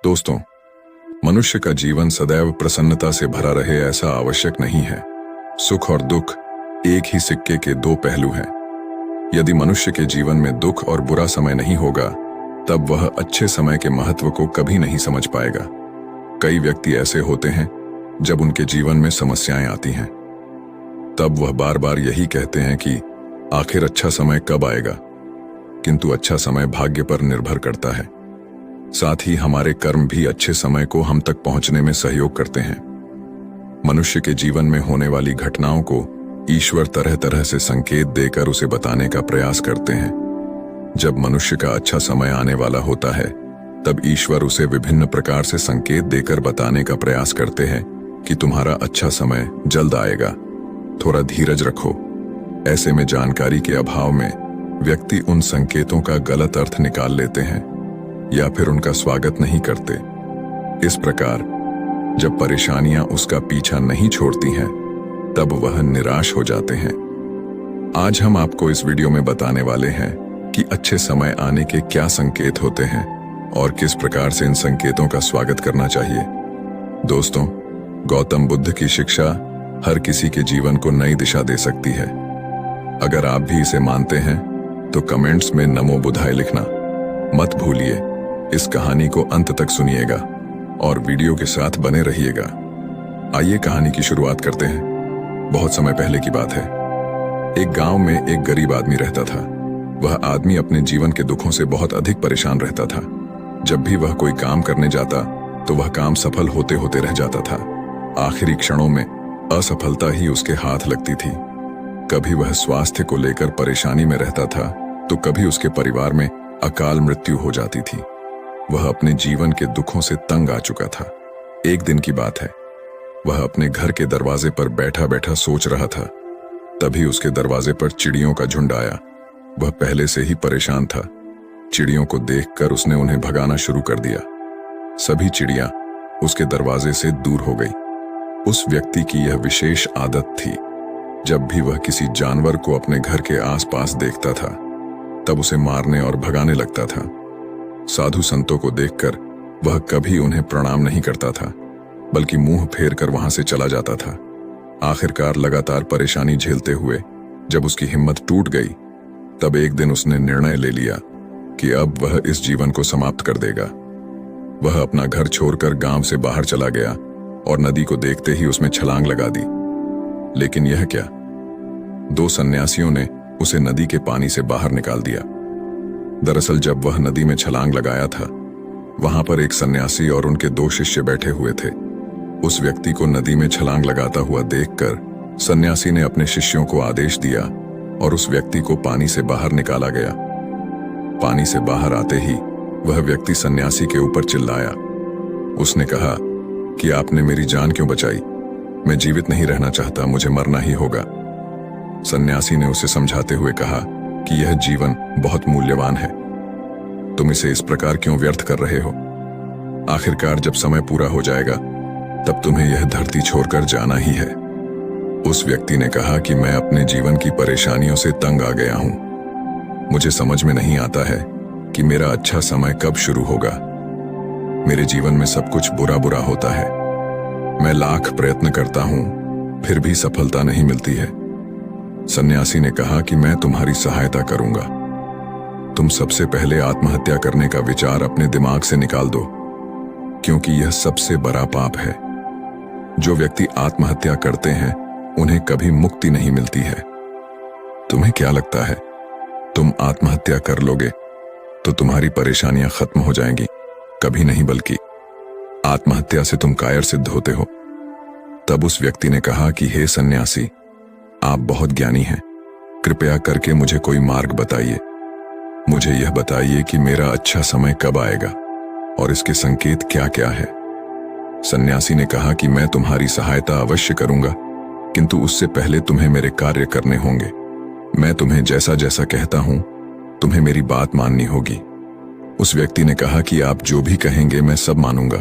दोस्तों, मनुष्य का जीवन सदैव प्रसन्नता से भरा रहे ऐसा आवश्यक नहीं है। सुख और दुख एक ही सिक्के के दो पहलू हैं। यदि मनुष्य के जीवन में दुख और बुरा समय नहीं होगा, तब वह अच्छे समय के महत्व को कभी नहीं समझ पाएगा। कई व्यक्ति ऐसे होते हैं जब उनके जीवन में समस्याएं आती हैं, तब वह बार बार यही कहते हैं कि आखिर अच्छा समय कब आएगा। किंतु अच्छा समय भाग्य पर निर्भर करता है। साथ ही हमारे कर्म भी अच्छे समय को हम तक पहुंचने में सहयोग करते हैं। मनुष्य के जीवन में होने वाली घटनाओं को ईश्वर तरह तरह से संकेत देकर उसे बताने का प्रयास करते हैं। जब मनुष्य का अच्छा समय आने वाला होता है, तब ईश्वर उसे विभिन्न प्रकार से संकेत देकर बताने का प्रयास करते हैं कि तुम्हारा अच्छा समय जल्द आएगा, थोड़ा धीरज रखो। ऐसे में जानकारी के अभाव में व्यक्ति उन संकेतों का गलत अर्थ निकाल लेते हैं या फिर उनका स्वागत नहीं करते। इस प्रकार जब परेशानियां उसका पीछा नहीं छोड़ती हैं, तब वह निराश हो जाते हैं। आज हम आपको इस वीडियो में बताने वाले हैं कि अच्छे समय आने के क्या संकेत होते हैं और किस प्रकार से इन संकेतों का स्वागत करना चाहिए। दोस्तों, गौतम बुद्ध की शिक्षा हर किसी के जीवन को नई दिशा दे सकती है। अगर आप भी इसे मानते हैं तो कमेंट्स में नमो बुद्धाय लिखना मत भूलिए। इस कहानी को अंत तक सुनिएगा और वीडियो के साथ बने रहिएगा। आइए कहानी की शुरुआत करते हैं। बहुत समय पहले की बात है। एक गांव में एक गरीब आदमी रहता था। वह आदमी अपने जीवन के दुखों से बहुत अधिक परेशान रहता था। जब भी वह कोई काम करने जाता तो वह काम सफल होते होते रह जाता था। आखिरी क्षणों में असफलता ही उसके हाथ लगती थी। कभी वह स्वास्थ्य को लेकर परेशानी में रहता था तो कभी उसके परिवार में अकाल मृत्यु हो जाती थी। वह अपने जीवन के दुखों से तंग आ चुका था। एक दिन की बात है, वह अपने घर के दरवाजे पर बैठा बैठा सोच रहा था। तभी उसके दरवाजे पर चिड़ियों का झुंड आया। वह पहले से ही परेशान था। चिड़ियों को देखकर उसने उन्हें भगाना शुरू कर दिया। सभी चिड़ियां उसके दरवाजे से दूर हो गई। उस व्यक्ति की यह विशेष आदत थी, जब भी वह किसी जानवर को अपने घर के आसपास देखता था, तब उसे मारने और भगाने लगता था। साधु संतों को देखकर वह कभी उन्हें प्रणाम नहीं करता था, बल्कि मुंह फेर कर वहां से चला जाता था। आखिरकार लगातार परेशानी झेलते हुए जब उसकी हिम्मत टूट गई, तब एक दिन उसने निर्णय ले लिया कि अब वह इस जीवन को समाप्त कर देगा। वह अपना घर छोड़कर गांव से बाहर चला गया और नदी को देखते ही उसमें छलांग लगा दी। लेकिन यह क्या, दो सन्यासियों ने उसे नदी के पानी से बाहर निकाल दिया। दरअसल जब वह नदी में छलांग लगाया था, वहां पर एक सन्यासी और उनके दो शिष्य बैठे हुए थे। उस व्यक्ति को नदी में छलांग लगाता हुआ देखकर सन्यासी ने अपने शिष्यों को आदेश दिया और उस व्यक्ति को पानी से बाहर निकाला गया। पानी से बाहर आते ही वह व्यक्ति सन्यासी के ऊपर चिल्लाया। उसने कहा कि आपने मेरी जान क्यों बचाई? मैं जीवित नहीं रहना चाहता, मुझे मरना ही होगा। सन्यासी ने उसे समझाते हुए कहा कि यह जीवन बहुत मूल्यवान है, तुम इसे इस प्रकार क्यों व्यर्थ कर रहे हो? आखिरकार जब समय पूरा हो जाएगा, तब तुम्हें यह धरती छोड़कर जाना ही है। उस व्यक्ति ने कहा कि मैं अपने जीवन की परेशानियों से तंग आ गया हूं। मुझे समझ में नहीं आता है कि मेरा अच्छा समय कब शुरू होगा। मेरे जीवन में सब कुछ बुरा बुरा होता है। मैं लाख प्रयत्न करता हूं, फिर भी सफलता नहीं मिलती है। सन्यासी ने कहा कि मैं तुम्हारी सहायता करूंगा। तुम सबसे पहले आत्महत्या करने का विचार अपने दिमाग से निकाल दो, क्योंकि यह सबसे बड़ा पाप है। जो व्यक्ति आत्महत्या करते हैं, उन्हें कभी मुक्ति नहीं मिलती है। तुम्हें क्या लगता है, तुम आत्महत्या कर लोगे तो तुम्हारी परेशानियां खत्म हो जाएंगी? कभी नहीं, बल्कि आत्महत्या से तुम कायर सिद्ध होते हो। तब उस व्यक्ति ने कहा कि हे सन्यासी, आप बहुत ज्ञानी हैं, कृपया करके मुझे कोई मार्ग बताइए। मुझे यह बताइए कि मेरा अच्छा समय कब आएगा और इसके संकेत क्या क्या है। सन्यासी ने कहा कि मैं तुम्हारी सहायता अवश्य करूंगा, किंतु उससे पहले तुम्हें मेरे कार्य करने होंगे। मैं तुम्हें जैसा जैसा कहता हूं, तुम्हें मेरी बात माननी होगी। उस व्यक्ति ने कहा कि आप जो भी कहेंगे मैं सब मानूंगा।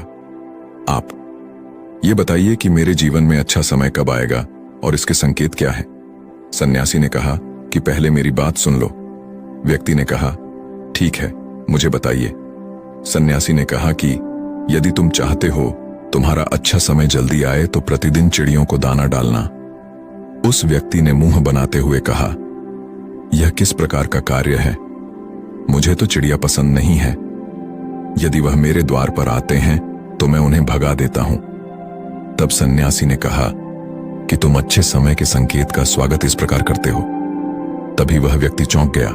आप ये बताइए कि मेरे जीवन में अच्छा समय कब आएगा और इसके संकेत क्या है। सन्यासी ने कहा कि पहले मेरी बात सुन लो। व्यक्ति ने कहा, ठीक है, मुझे बताइए। सन्यासी ने कहा कि यदि तुम चाहते हो तुम्हारा अच्छा समय जल्दी आए तो प्रतिदिन चिड़ियों को दाना डालना। उस व्यक्ति ने मुंह बनाते हुए कहा, यह किस प्रकार का कार्य है? मुझे तो चिड़िया पसंद नहीं है। यदि वह मेरे द्वार पर आते हैं तो मैं उन्हें भगा देता हूं। तब सन्यासी ने कहा कि तुम अच्छे समय के संकेत का स्वागत इस प्रकार करते हो। तभी वह व्यक्ति चौंक गया।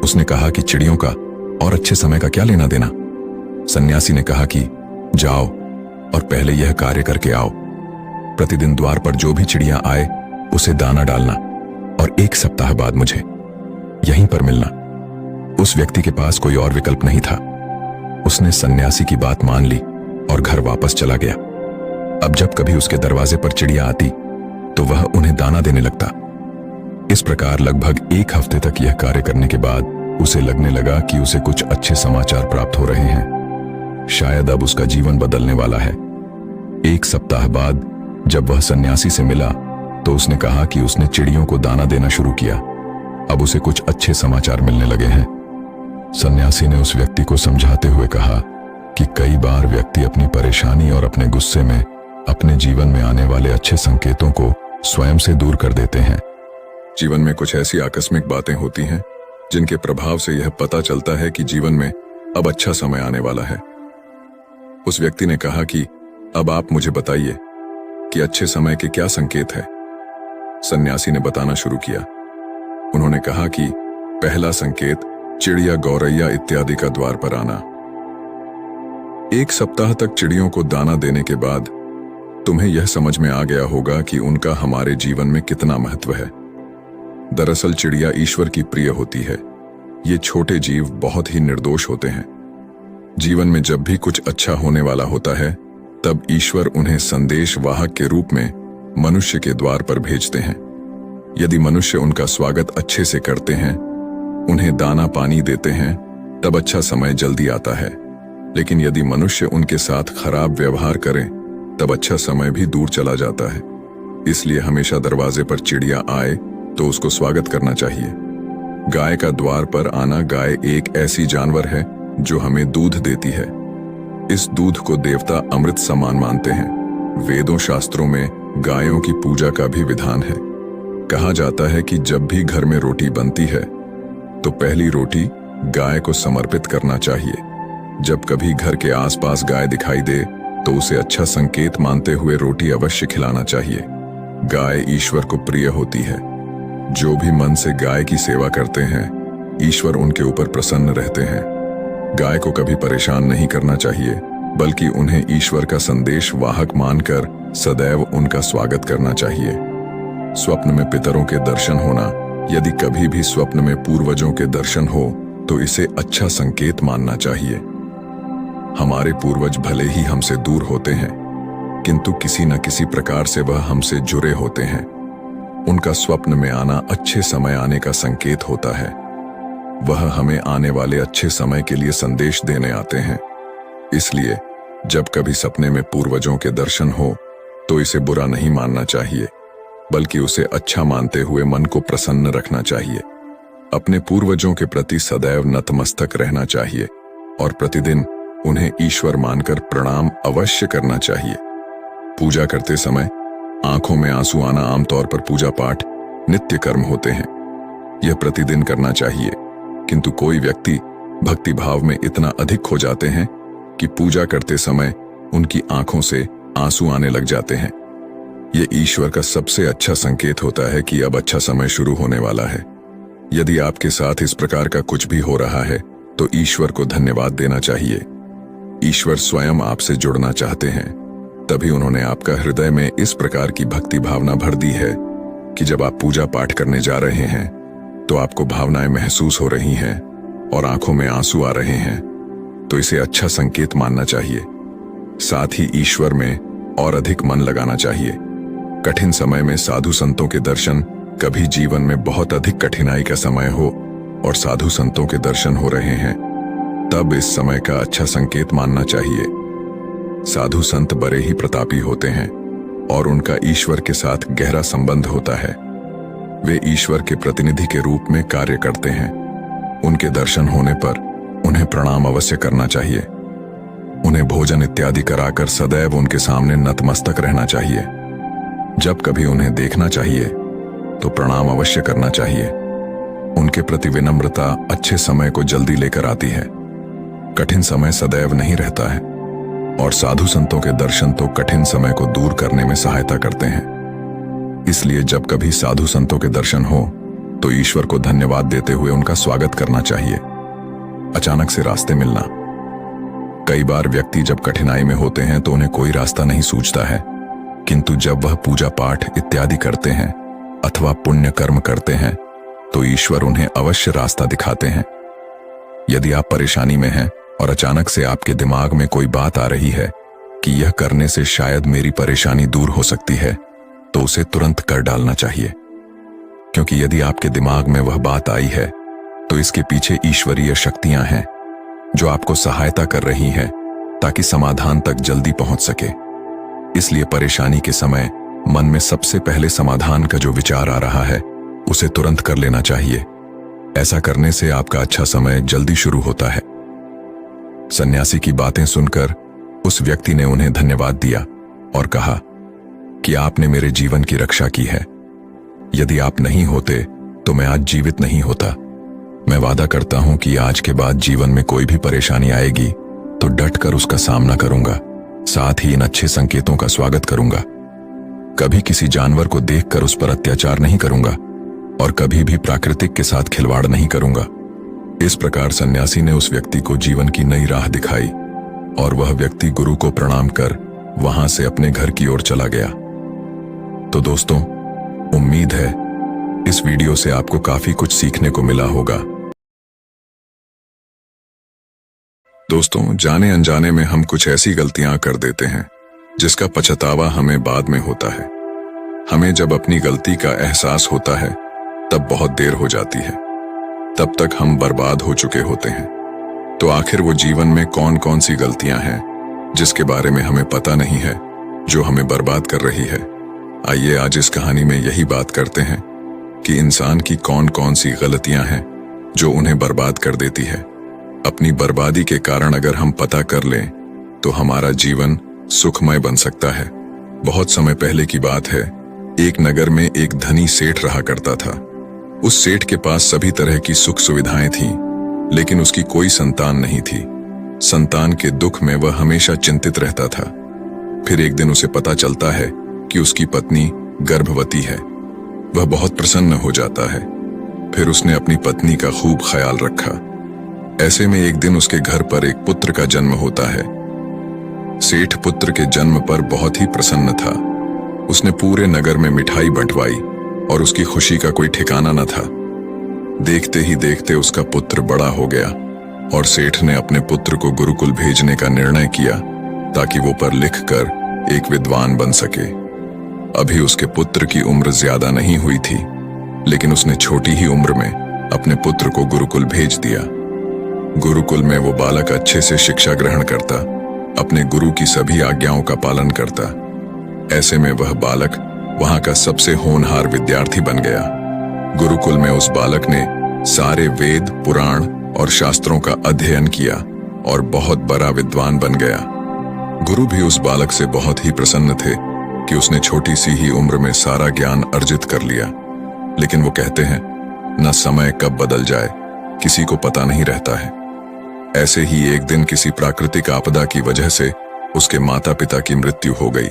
उसने कहा कि चिड़ियों का और अच्छे समय का क्या लेना देना? सन्यासी ने कहा कि जाओ और पहले यह कार्य करके आओ। प्रतिदिन द्वार पर जो भी चिड़िया आए उसे दाना डालना और 1 सप्ताह बाद मुझे यहीं पर मिलना। उस व्यक्ति के पास कोई और विकल्प नहीं था। उसने सन्यासी की बात मान ली और घर वापस चला गया। अब जब कभी उसके दरवाजे पर चिड़िया आती तो वह उन्हें दाना देने लगता। इस प्रकार लगभग 1 हफ्ते तक यह कार्य करने के बाद उसे लगने लगा कि उसे कुछ अच्छे समाचार प्राप्त हो रहे हैं। शायद अब उसका जीवन बदलने वाला है। 1 सप्ताह बाद जब वह सन्यासी से मिला तो उसने कहा कि उसने चिड़ियों को दाना देना शुरू किया। अब उसे कुछ अच्छे समाचार मिलने लगे हैं। सन्यासी ने उस व्यक्ति को समझाते हुए कहा कि कई बार व्यक्ति अपनी परेशानी और अपने गुस्से में अपने जीवन में आने वाले अच्छे संकेतों को स्वयं से दूर कर देते हैं। जीवन में कुछ ऐसी आकस्मिक बातें होती हैं जिनके प्रभाव से यह पता चलता है कि जीवन में अब अच्छा समय आने वाला है। उस व्यक्ति ने कहा कि अब आप मुझे बताइए कि अच्छे समय के क्या संकेत है। सन्यासी ने बताना शुरू किया। उन्होंने कहा कि पहला संकेत चिड़िया, गौरैया इत्यादि का द्वार पर आना। 1 सप्ताह तक चिड़ियों को दाना देने के बाद तुम्हें यह समझ में आ गया होगा कि उनका हमारे जीवन में कितना महत्व है। दरअसल चिड़िया ईश्वर की प्रिय होती है। ये छोटे जीव बहुत ही निर्दोष होते हैं। जीवन में जब भी कुछ अच्छा होने वाला होता है तब ईश्वर उन्हें संदेश वाहक के रूप में मनुष्य के द्वार पर भेजते हैं। यदि मनुष्य उनका स्वागत अच्छे से करते हैं, उन्हें दाना पानी देते हैं, तब अच्छा समय जल्दी आता है। लेकिन यदि मनुष्य उनके साथ खराब व्यवहार करें तब अच्छा समय भी दूर चला जाता है। इसलिए हमेशा दरवाजे पर चिड़िया आए तो उसको स्वागत करना चाहिए। गाय का द्वार पर आना। गाय एक ऐसी जानवर है जो हमें दूध देती है। इस दूध को देवता अमृत समान मानते हैं। वेदों शास्त्रों में गायों की पूजा का भी विधान है। कहा जाता है कि जब भी घर में रोटी बनती है तो पहली रोटी गाय को समर्पित करना चाहिए। जब कभी घर के आसपास गाय दिखाई दे तो उसे अच्छा संकेत मानते हुए रोटी अवश्य खिलाना चाहिए। गाय ईश्वर को प्रिय होती है। जो भी मन से गाय की सेवा करते हैं, ईश्वर उनके ऊपर प्रसन्न रहते हैं। गाय को कभी परेशान नहीं करना चाहिए, बल्कि उन्हें ईश्वर का संदेश वाहक मानकर सदैव उनका स्वागत करना चाहिए। स्वप्न में पितरों के दर्शन होना। यदि कभी भी स्वप्न में पूर्वजों के दर्शन हो तो इसे अच्छा संकेत मानना चाहिए। हमारे पूर्वज भले ही हमसे दूर होते हैं, किंतु किसी न किसी प्रकार से वह हमसे जुड़े होते हैं। उनका स्वप्न में आना अच्छे समय आने का संकेत होता है। वह हमें आने वाले अच्छे समय के लिए संदेश देने आते हैं। इसलिए जब कभी सपने में पूर्वजों के दर्शन हो तो इसे बुरा नहीं मानना चाहिए, बल्कि उसे अच्छा मानते हुए मन को प्रसन्न रखना चाहिए। अपने पूर्वजों के प्रति सदैव नतमस्तक रहना चाहिए और प्रतिदिन उन्हें ईश्वर मानकर प्रणाम अवश्य करना चाहिए। पूजा करते समय आंखों में आंसू आना आमतौर पर पूजा पाठ नित्य कर्म होते हैं। यह प्रतिदिन करना चाहिए, किंतु कोई व्यक्ति भक्ति भाव में इतना अधिक खो जाते हैं कि पूजा करते समय उनकी आंखों से आंसू आने लग जाते हैं। यह ईश्वर का सबसे अच्छा संकेत होता है कि अब अच्छा समय शुरू होने वाला है। यदि आपके साथ इस प्रकार का कुछ भी हो रहा है तो ईश्वर को धन्यवाद देना चाहिए। ईश्वर स्वयं आपसे जुड़ना चाहते हैं, तभी उन्होंने आपका हृदय में इस प्रकार की भक्ति भावना भर दी है कि जब आप पूजा पाठ करने जा रहे हैं तो आपको भावनाएं महसूस हो रही हैं और आंखों में आंसू आ रहे हैं, तो इसे अच्छा संकेत मानना चाहिए। साथ ही ईश्वर में और अधिक मन लगाना चाहिए। कठिन समय में साधु संतों के दर्शन, कभी जीवन में बहुत अधिक कठिनाई का समय हो और साधु संतों के दर्शन हो रहे हैं, तब इस समय का अच्छा संकेत मानना चाहिए। साधु संत बड़े ही प्रतापी होते हैं और उनका ईश्वर के साथ गहरा संबंध होता है। वे ईश्वर के प्रतिनिधि के रूप में कार्य करते हैं। उनके दर्शन होने पर उन्हें प्रणाम अवश्य करना चाहिए। उन्हें भोजन इत्यादि कराकर सदैव उनके सामने नतमस्तक रहना चाहिए। जब कभी उन्हें देखना चाहिए तो प्रणाम अवश्य करना चाहिए। उनके प्रति विनम्रता अच्छे समय को जल्दी लेकर आती है। कठिन समय सदैव नहीं रहता है और साधु संतों के दर्शन तो कठिन समय को दूर करने में सहायता करते हैं। इसलिए जब कभी साधु संतों के दर्शन हो तो ईश्वर को धन्यवाद देते हुए उनका स्वागत करना चाहिए। अचानक से रास्ते मिलना। कई बार व्यक्ति जब कठिनाई में होते हैं तो उन्हें कोई रास्ता नहीं सूझता है, किंतु जब वह पूजा पाठ इत्यादि करते हैं अथवा पुण्य कर्म करते हैं तो ईश्वर उन्हें अवश्य रास्ता दिखाते हैं। यदि आप परेशानी में हैं और अचानक से आपके दिमाग में कोई बात आ रही है कि यह करने से शायद मेरी परेशानी दूर हो सकती है, तो उसे तुरंत कर डालना चाहिए। क्योंकि यदि आपके दिमाग में वह बात आई है तो इसके पीछे ईश्वरीय शक्तियां हैं जो आपको सहायता कर रही हैं ताकि समाधान तक जल्दी पहुंच सके। इसलिए परेशानी के समय मन में सबसे पहले समाधान का जो विचार आ रहा है उसे तुरंत कर लेना चाहिए। ऐसा करने से आपका अच्छा समय जल्दी शुरू होता है। सन्यासी की बातें सुनकर उस व्यक्ति ने उन्हें धन्यवाद दिया और कहा कि आपने मेरे जीवन की रक्षा की है। यदि आप नहीं होते तो मैं आज जीवित नहीं होता। मैं वादा करता हूं कि आज के बाद जीवन में कोई भी परेशानी आएगी तो डटकर उसका सामना करूंगा, साथ ही इन अच्छे संकेतों का स्वागत करूंगा। कभी किसी जानवर को देखकर उस पर अत्याचार नहीं करूंगा और कभी भी प्राकृतिक के साथ खिलवाड़ नहीं करूंगा। इस प्रकार सन्यासी ने उस व्यक्ति को जीवन की नई राह दिखाई और वह व्यक्ति गुरु को प्रणाम कर वहां से अपने घर की ओर चला गया। तो दोस्तों, उम्मीद है इस वीडियो से आपको काफी कुछ सीखने को मिला होगा। दोस्तों, जाने अनजाने में हम कुछ ऐसी गलतियां कर देते हैं जिसका पछतावा हमें बाद में होता है। हमें जब अपनी गलती का एहसास होता है तब बहुत देर हो जाती है। तब तक हम बर्बाद हो चुके होते हैं। तो आखिर वो जीवन में कौन कौन सी गलतियां हैं जिसके बारे में हमें पता नहीं है, जो हमें बर्बाद कर रही है? आइए आज इस कहानी में यही बात करते हैं कि इंसान की कौन कौन सी गलतियां हैं जो उन्हें बर्बाद कर देती है। अपनी बर्बादी के कारण अगर हम पता कर लें तो हमारा जीवन सुखमय बन सकता है। बहुत समय पहले की बात है, एक नगर में एक धनी सेठ रहा करता था। उस सेठ के पास सभी तरह की सुख सुविधाएं थीं, लेकिन उसकी कोई संतान नहीं थी। संतान के दुख में वह हमेशा चिंतित रहता था। फिर एक दिन उसे पता चलता है कि उसकी पत्नी गर्भवती है। वह बहुत प्रसन्न हो जाता है। फिर उसने अपनी पत्नी का खूब ख्याल रखा। ऐसे में एक दिन उसके घर पर एक पुत्र का जन्म होता है। सेठ पुत्र के जन्म पर बहुत ही प्रसन्न था। उसने पूरे नगर में मिठाई बंटवाई और उसकी खुशी का कोई ठिकाना न था। देखते ही देखते उसका पुत्र बड़ा हो गया और सेठ ने अपने पुत्र को गुरुकुल भेजने का निर्णय किया ताकि वो पर लिखकर एक विद्वान बन सके। अभी उसके पुत्र की उम्र ज्यादा नहीं हुई थी, लेकिन उसने छोटी ही उम्र में अपने पुत्र को गुरुकुल भेज दिया। गुरुकुल में वो बालक अच्छे से शिक्षा ग्रहण करता, अपने गुरु की सभी आज्ञाओं का पालन करता। ऐसे में वह बालक वहां का सबसे होनहार विद्यार्थी बन गया। गुरुकुल में उस बालक ने सारे वेद, पुराण और शास्त्रों का अध्ययन किया और बहुत बड़ा विद्वान बन गया। गुरु भी उस बालक से बहुत ही प्रसन्न थे कि उसने छोटी सी ही उम्र में सारा ज्ञान अर्जित कर लिया। लेकिन वो कहते हैं, न समय कब बदल जाए किसी को पता नहीं रहता है। ऐसे ही एक दिन किसी प्राकृतिक आपदा की वजह से उसके माता पिता की मृत्यु हो गई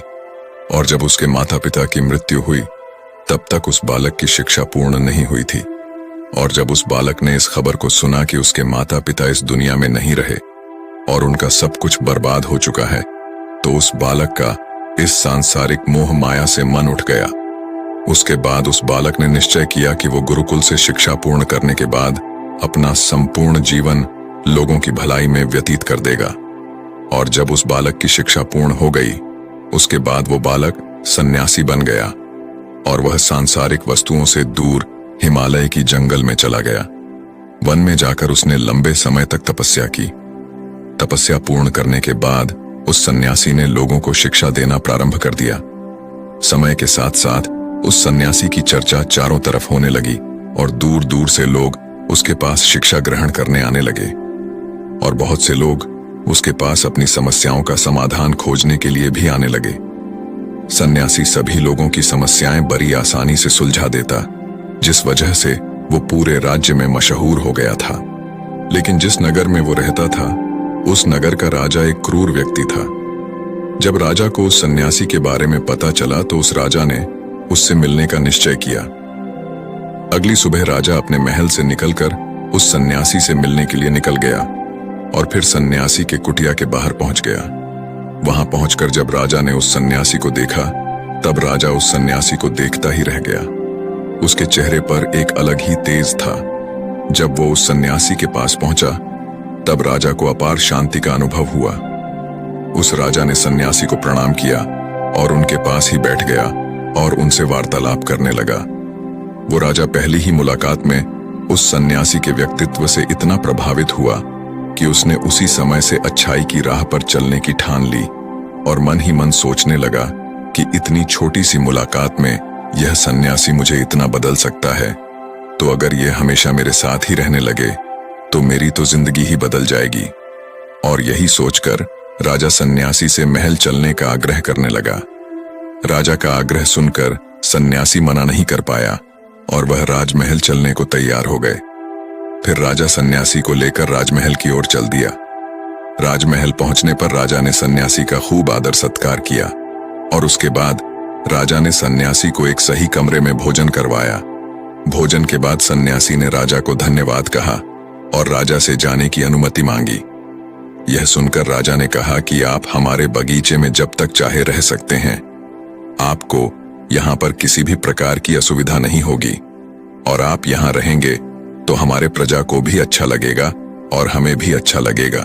और जब उसके माता पिता की मृत्यु हुई तब तक उस बालक की शिक्षा पूर्ण नहीं हुई थी। और जब उस बालक ने इस खबर को सुना कि उसके माता पिता इस दुनिया में नहीं रहे और उनका सब कुछ बर्बाद हो चुका है, तो उस बालक का इस सांसारिक मोह माया से मन उठ गया। उसके बाद उस बालक ने निश्चय किया कि वो गुरुकुल से शिक्षा पूर्ण करने के बाद अपना संपूर्ण जीवन लोगों की भलाई में व्यतीत कर देगा। और जब उस बालक की शिक्षा पूर्ण हो गई, उसके बाद वो बालक सन्यासी बन गया और वह सांसारिक वस्तुओं से दूर हिमालय की जंगल में चला गया। वन में जाकर उसने लंबे समय तक तपस्या की। तपस्या पूर्ण करने के बाद उस सन्यासी ने लोगों को शिक्षा देना प्रारंभ कर दिया। समय के साथ साथ उस सन्यासी की चर्चा चारों तरफ होने लगी और दूर दूर से लोग उसके पास शिक्षा ग्रहण करने आने लगे और बहुत से लोग उसके पास अपनी समस्याओं का समाधान खोजने के लिए भी आने लगे। सन्यासी सभी लोगों की समस्याएं बड़ी आसानी से सुलझा देता, जिस वजह से वो पूरे राज्य में मशहूर हो गया था। लेकिन जिस नगर में वो रहता था, उस नगर का राजा एक क्रूर व्यक्ति था। जब राजा को उस सन्यासी के बारे में पता चला तो उस राजा ने उससे मिलने का निश्चय किया। अगली सुबह राजा अपने महल से निकलकर उस सन्यासी से मिलने के लिए निकल गया और फिर सन्यासी के कुटिया के बाहर पहुंच गया। वहां पहुंचकर जब राजा ने उस सन्यासी को देखा, तब राजा उस सन्यासी को देखता ही रह गया। उसके चेहरे पर एक अलग ही तेज था। जब वो उस सन्यासी के पास पहुंचा, तब राजा को अपार शांति का अनुभव हुआ। उस राजा ने सन्यासी को प्रणाम किया और उनके पास ही बैठ गया और उनसे वार्तालाप करने लगा। वो राजा पहली ही मुलाकात में उस सन्यासी के व्यक्तित्व से इतना प्रभावित हुआ कि उसने उसी समय से अच्छाई की राह पर चलने की ठान ली और मन ही मन सोचने लगा कि इतनी छोटी सी मुलाकात में यह सन्यासी मुझे इतना बदल सकता है, तो अगर यह हमेशा मेरे साथ ही रहने लगे तो मेरी तो जिंदगी ही बदल जाएगी। और यही सोचकर राजा सन्यासी से महल चलने का आग्रह करने लगा। राजा का आग्रह सुनकर सन्यासी मना नहीं कर पाया और वह राजमहल चलने को तैयार हो गए। फिर राजा सन्यासी को लेकर राजमहल की ओर चल दिया। राजमहल पहुंचने पर राजा ने सन्यासी का खूब आदर सत्कार किया और उसके बाद राजा ने सन्यासी को एक सही कमरे में भोजन करवाया। भोजन के बाद सन्यासी ने राजा को धन्यवाद कहा और राजा से जाने की अनुमति मांगी। यह सुनकर राजा ने कहा कि आप हमारे बगीचे में जब तक चाहे रह सकते हैं। आपको यहाँ पर किसी भी प्रकार की असुविधा नहीं होगी और आप यहाँ रहेंगे तो हमारे प्रजा को भी अच्छा लगेगा और हमें भी अच्छा लगेगा।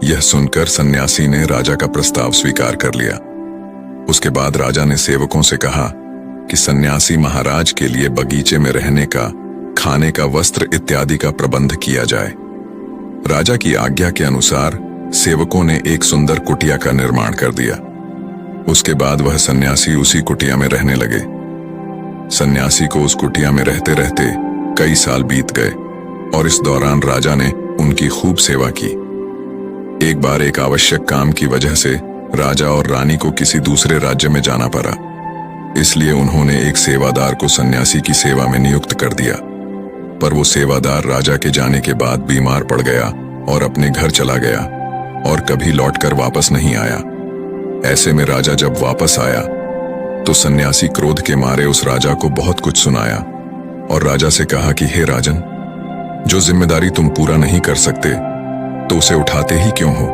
यह सुनकर सन्यासी ने राजा का प्रस्ताव स्वीकार कर लिया। उसके बाद राजा ने सेवकों से कहा कि सन्यासी महाराज के लिए बगीचे में रहने का, खाने का, वस्त्र इत्यादि का प्रबंध किया जाए। राजा की आज्ञा के अनुसार सेवकों ने एक सुंदर कुटिया का निर्माण कर दिया। उसके बाद वह सन्यासी उसी कुटिया में रहने लगे। सन्यासी को उस कुटिया में रहते रहते कई साल बीत गए और इस दौरान राजा ने उनकी खूब सेवा की। एक बार एक आवश्यक काम की वजह से राजा और रानी को किसी दूसरे राज्य में जाना पड़ा, इसलिए उन्होंने एक सेवादार को सन्यासी की सेवा में नियुक्त कर दिया। पर वो सेवादार राजा के जाने के बाद बीमार पड़ गया और अपने घर चला गया और कभी लौटकर वापस नहीं आया। ऐसे में राजा जब वापस आया तो सन्यासी क्रोध के मारे उस राजा को बहुत कुछ सुनाया और राजा से कहा कि हे राजन, जो जिम्मेदारी तुम पूरा नहीं कर सकते तो उसे उठाते ही क्यों हो।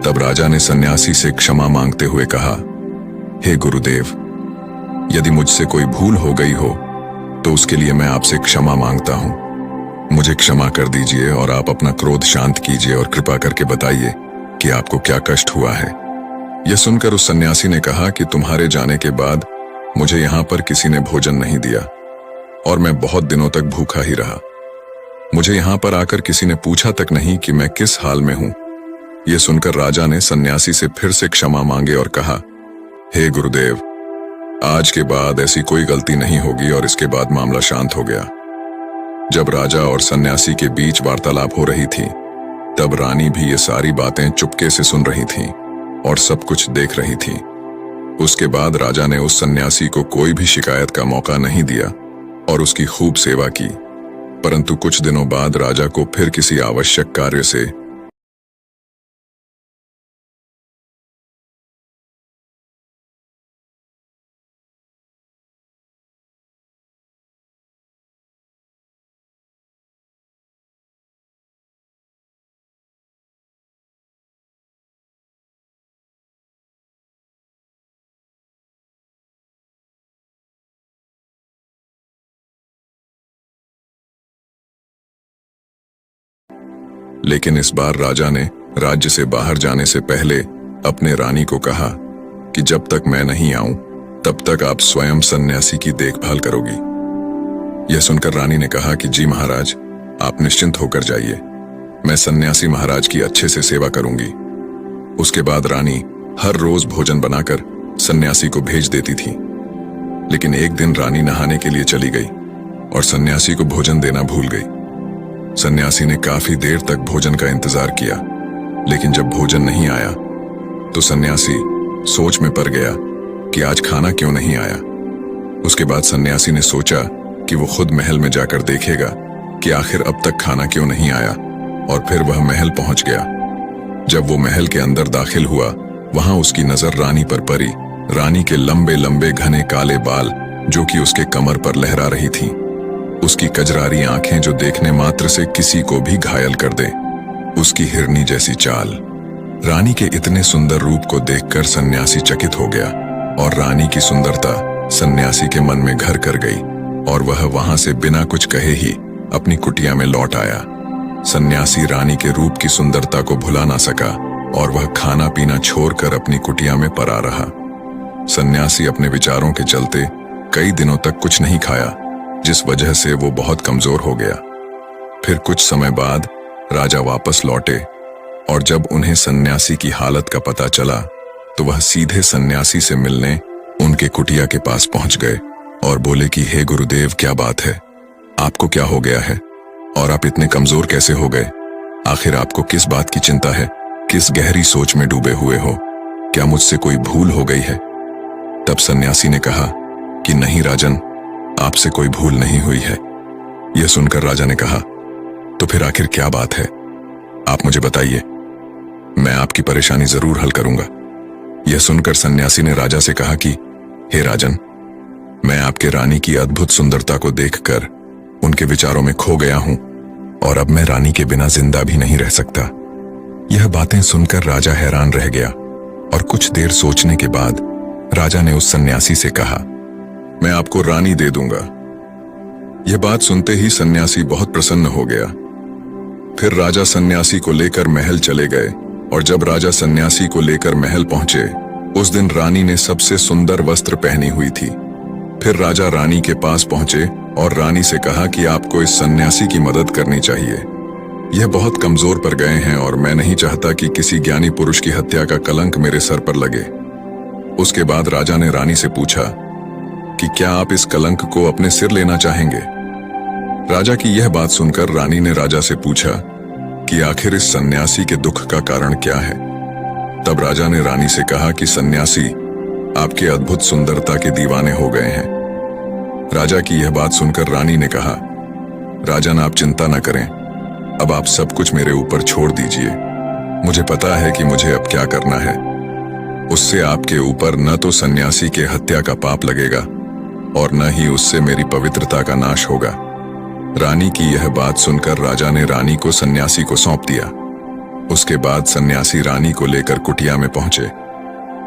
तब राजा ने सन्यासी से क्षमा मांगते हुए कहा, हे गुरुदेव, यदि मुझसे कोई भूल हो गई हो तो उसके लिए मैं आपसे क्षमा मांगता हूं। मुझे क्षमा कर दीजिए और आप अपना क्रोध शांत कीजिए और कृपा करके बताइए कि आपको क्या कष्ट हुआ है। यह सुनकर उस सन्यासी ने कहा कि तुम्हारे जाने के बाद मुझे यहां पर किसी ने भोजन नहीं दिया और मैं बहुत दिनों तक भूखा ही रहा। मुझे यहां पर आकर किसी ने पूछा तक नहीं कि मैं किस हाल में हूं। यह सुनकर राजा ने सन्यासी से फिर से क्षमा मांगे और कहा, हे गुरुदेव, आज के बाद ऐसी कोई गलती नहीं होगी। और इसके बाद मामला शांत हो गया। जब राजा और सन्यासी के बीच वार्तालाप हो रही थी, तब रानी भी ये सारी बातें चुपके से सुन रही थी और सब कुछ देख रही थी। उसके बाद राजा ने उस सन्यासी को कोई भी शिकायत का मौका नहीं दिया और उसकी खूब सेवा की। परंतु कुछ दिनों बाद राजा को फिर किसी आवश्यक कार्य से लेकिन इस बार राजा ने राज्य से बाहर जाने से पहले अपने रानी को कहा कि जब तक मैं नहीं आऊं तब तक आप स्वयं सन्यासी की देखभाल करोगी। यह सुनकर रानी ने कहा कि जी महाराज, आप निश्चिंत होकर जाइए, मैं सन्यासी महाराज की अच्छे से सेवा करूंगी। उसके बाद रानी हर रोज भोजन बनाकर सन्यासी को भेज देती थी। लेकिन एक दिन रानी नहाने के लिए चली गई और सन्यासी को भोजन देना भूल गई। सन्यासी ने काफी देर तक भोजन का इंतजार किया, लेकिन जब भोजन नहीं आया तो सन्यासी सोच में पड़ गया कि आज खाना क्यों नहीं आया। उसके बाद सन्यासी ने सोचा कि वो खुद महल में जाकर देखेगा कि आखिर अब तक खाना क्यों नहीं आया, और फिर वह महल पहुंच गया। जब वो महल के अंदर दाखिल हुआ, वहां उसकी नजर रानी पर पड़ी। रानी के लंबे लंबे घने काले बाल जो कि उसके कमर पर लहरा रही थीं। उसकी कजरारी आंखें जो देखने मात्र से किसी को भी घायल कर दे। उसकी हिरनी जैसी चाल। रानी के इतने सुंदर रूप को देखकर सन्यासी चकित हो गया और रानी की सुंदरता सन्यासी के मन में घर कर गई और वह वहां से बिना कुछ कहे ही अपनी कुटिया में लौट आया। सन्यासी रानी के रूप की सुंदरता को भुला ना सका और वह खाना पीना छोड़कर अपनी कुटिया में पड़ा रहा। सन्यासी अपने विचारों के चलते कई दिनों तक कुछ नहीं खाया, जिस वजह से वो बहुत कमजोर हो गया। फिर कुछ समय बाद राजा वापस लौटे और जब उन्हें सन्यासी की हालत का पता चला तो वह सीधे सन्यासी से मिलने उनके कुटिया के पास पहुंच गए और बोले कि हे गुरुदेव, क्या बात है, आपको क्या हो गया है और आप इतने कमजोर कैसे हो गए? आखिर आपको किस बात की चिंता है? किस गहरी सोच में डूबे हुए हो? क्या मुझसे कोई भूल हो गई है? तब सन्यासी ने कहा कि नहीं राजन, आपसे कोई भूल नहीं हुई है। यह सुनकर राजा ने कहा, तो फिर आखिर क्या बात है, आप मुझे बताइए, मैं आपकी परेशानी जरूर हल करूंगा। यह सुनकर सन्यासी ने राजा से कहा कि हे राजन, मैं आपके रानी की अद्भुत सुंदरता को देखकर उनके विचारों में खो गया हूं और अब मैं रानी के बिना जिंदा भी नहीं रह सकता। यह बातें सुनकर राजा हैरान रह गया और कुछ देर सोचने के बाद राजा ने उस सन्यासी से कहा, मैं आपको रानी दे दूंगा। यह बात सुनते ही सन्यासी बहुत प्रसन्न हो गया। फिर राजा सन्यासी को लेकर महल चले गए और जब राजा सन्यासी को लेकर महल पहुंचे, उस दिन रानी ने सबसे सुंदर वस्त्र पहनी हुई थी। फिर राजा रानी के पास पहुंचे और रानी से कहा कि आपको इस सन्यासी की मदद करनी चाहिए। यह बहुत कमजोर पड़ गए हैं और मैं नहीं चाहता कि किसी ज्ञानी पुरुष की हत्या का कलंक मेरे सर पर लगे। उसके बाद राजा ने रानी से पूछा कि क्या आप इस कलंक को अपने सिर लेना चाहेंगे? राजा की यह बात सुनकर रानी ने राजा से पूछा कि आखिर इस सन्यासी के दुख का कारण क्या है? तब राजा ने रानी से कहा कि सन्यासी आपके अद्भुत सुंदरता के दीवाने हो गए हैं। राजा की यह बात सुनकर रानी ने कहा, राजन आप चिंता न करें, अब आप सब कुछ मेरे ऊपर छोड़ दीजिए। मुझे पता है कि मुझे अब क्या करना है। उससे आपके ऊपर न तो सन्यासी के हत्या का पाप लगेगा और न ही उससे मेरी पवित्रता का नाश होगा। रानी की यह बात सुनकर राजा ने रानी को सन्यासी को सौंप दिया। उसके बाद सन्यासी रानी को लेकर कुटिया में पहुंचे।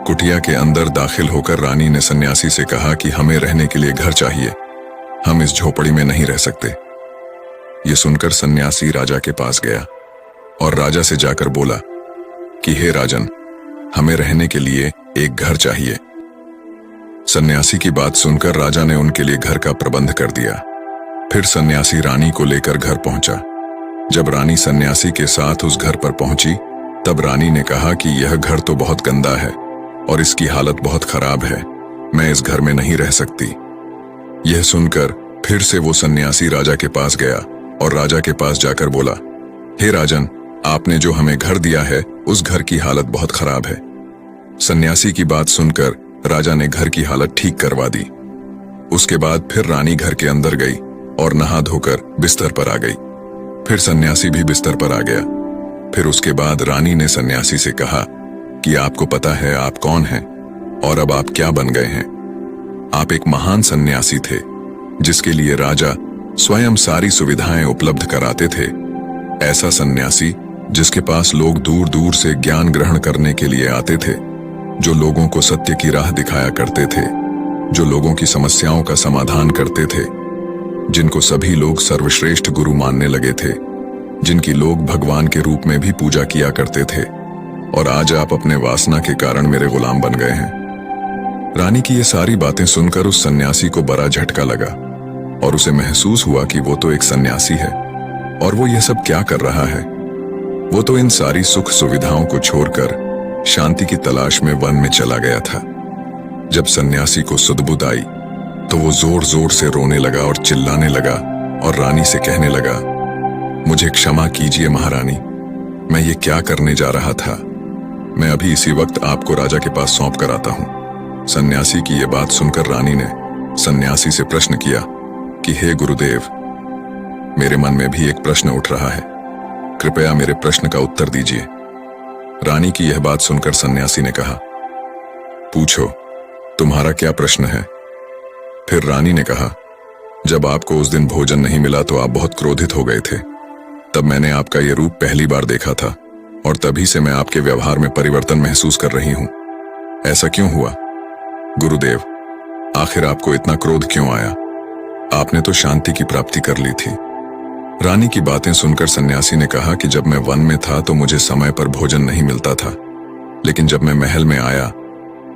कुटिया के अंदर दाखिल होकर रानी ने सन्यासी से कहा कि हमें रहने के लिए घर चाहिए, हम इस झोपड़ी में नहीं रह सकते। यह सुनकर सन्यासी राजा के पास गया और राजा से जाकर बोला कि हे राजन, हमें रहने के लिए एक घर चाहिए। सन्यासी की बात सुनकर राजा ने उनके लिए घर का प्रबंध कर दिया। फिर सन्यासी रानी को लेकर घर पहुंचा। जब रानी सन्यासी के साथ उस घर पर पहुंची, तब रानी ने कहा कि यह घर तो बहुत गंदा है और इसकी हालत बहुत खराब है, मैं इस घर में नहीं रह सकती। यह सुनकर फिर से वो सन्यासी राजा के पास गया और राजा के पास जाकर बोला, हे राजन, आपने जो हमें घर दिया है उस घर की हालत बहुत खराब है। सन्यासी की बात सुनकर राजा ने घर की हालत ठीक करवा दी। उसके बाद फिर रानी घर के अंदर गई और नहा धोकर बिस्तर पर आ गई। फिर सन्यासी भी बिस्तर पर आ गया। फिर उसके बाद रानी ने सन्यासी से कहा कि आपको पता है आप कौन हैं और अब आप क्या बन गए हैं। आप एक महान सन्यासी थे जिसके लिए राजा स्वयं सारी सुविधाएं उपलब्ध कराते थे। ऐसा सन्यासी जिसके पास लोग दूर दूर से ज्ञान ग्रहण करने के लिए आते थे, जो लोगों को सत्य की राह दिखाया करते थे, जो लोगों की समस्याओं का समाधान करते थे, जिनको सभी लोग सर्वश्रेष्ठ गुरु मानने लगे थे, जिनकी लोग भगवान के रूप में भी पूजा किया करते थे। और आज आप अपने वासना के कारण मेरे गुलाम बन गए हैं। रानी की ये सारी बातें सुनकर उस सन्यासी को बड़ा झटका लगा और उसे महसूस हुआ कि वो तो एक सन्यासी है और वो ये सब क्या कर रहा है। वो तो इन सारी सुख सुविधाओं को छोड़कर शांति की तलाश में वन में चला गया था। जब सन्यासी को सुध-बुध आई तो वो जोर जोर से रोने लगा और चिल्लाने लगा और रानी से कहने लगा, मुझे क्षमा कीजिए महारानी, मैं ये क्या करने जा रहा था? मैं अभी इसी वक्त आपको राजा के पास सौंप कर आता हूं। सन्यासी की यह बात सुनकर रानी ने सन्यासी से प्रश्न किया कि हे गुरुदेव, मेरे मन में भी एक प्रश्न उठ रहा है, कृपया मेरे प्रश्न का उत्तर दीजिए। रानी की यह बात सुनकर सन्यासी ने कहा, पूछो, तुम्हारा क्या प्रश्न है? फिर रानी ने कहा, जब आपको उस दिन भोजन नहीं मिला तो आप बहुत क्रोधित हो गए थे। तब मैंने आपका यह रूप पहली बार देखा था और तभी से मैं आपके व्यवहार में परिवर्तन महसूस कर रही हूं। ऐसा क्यों हुआ? गुरुदेव, आखिर आपको इतना क्रोध क्यों आया? आपने तो शांति की प्राप्ति कर ली थी। रानी की बातें सुनकर सन्यासी ने कहा कि जब मैं वन में था तो मुझे समय पर भोजन नहीं मिलता था, लेकिन जब मैं महल में आया